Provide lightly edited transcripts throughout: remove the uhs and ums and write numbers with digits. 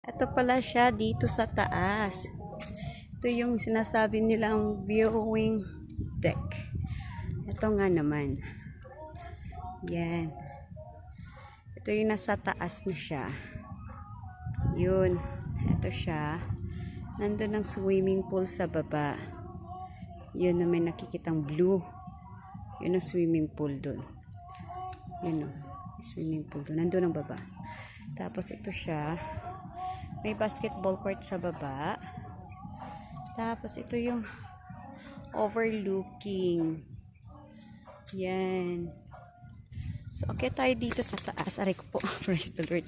Ito pala siya dito sa taas. Ito yung sinasabi nilang viewing deck. Ito nga naman. Yan. Ito yung nasa taas na siya. Yun. Ito siya. Nandun ang swimming pool sa baba. Yun na may nakikitang blue. Yun ang swimming pool dun. Yun o. Swimming pool dun. Nandun ang baba. Tapos ito siya. May basketball court sa baba. Tapos ito yung overlooking. Yan. So, akyat tayo dito sa taas. Aray ko po. Praise the Lord.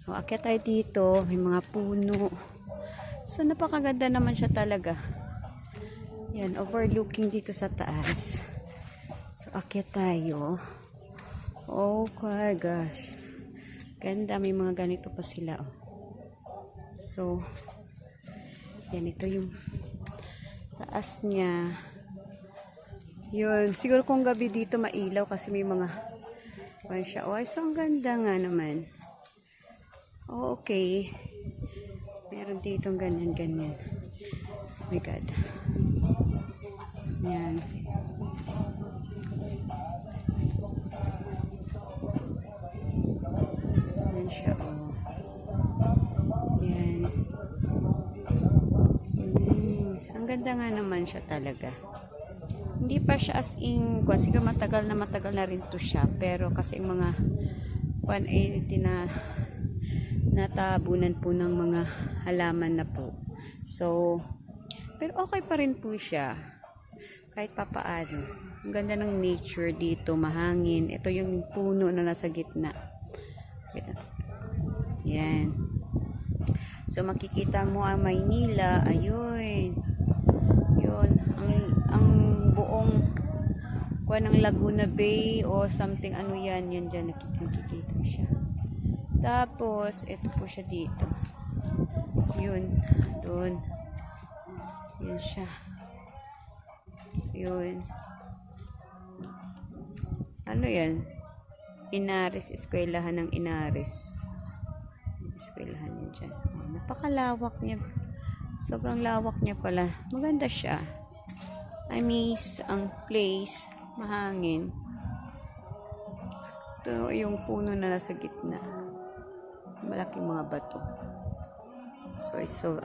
So, akyat tayo dito. May mga puno. So, napakaganda naman siya talaga. Yan. Overlooking dito sa taas. So, akyat tayo. Oh my gosh. Ganda. May mga ganito pa sila. Oh. So, yan. Ito yung taas niya. Yun. Siguro kung gabi dito mailaw kasi may mga siya. Oh, so ang ganda nga naman. Oh, okay. Meron dito ganyan-ganyan. Oh my God. Yan. Yan siya, oh. Yan. Ang ganda nga naman siya talaga. Hindi pa siya as in, kasi matagal na rin to siya. Pero kasi mga 180 na natabunan po ng mga halaman na po. So, pero okay pa rin po siya. Kahit papaano. Ang ganda ng nature dito, mahangin. Ito yung puno na nasa gitna. Yan. So, makikita mo ang Maynila. Ayun. Yun. Ang buong kuha ng Laguna Bay o something ano yan. Yan dyan. Nakikita siya. Tapos, ito po siya dito. Yun. Doon. Yan siya. Yun. Ano yan? Inaris. Eskwelahan ng Inaris. Eskwelahan yan dyan. Napakalawak niya. Sobrang lawak niya pala. Maganda siya. I miss ang place. Mahangin. Ito yung puno na nasa gitna. Malaking mga bato. So, it's so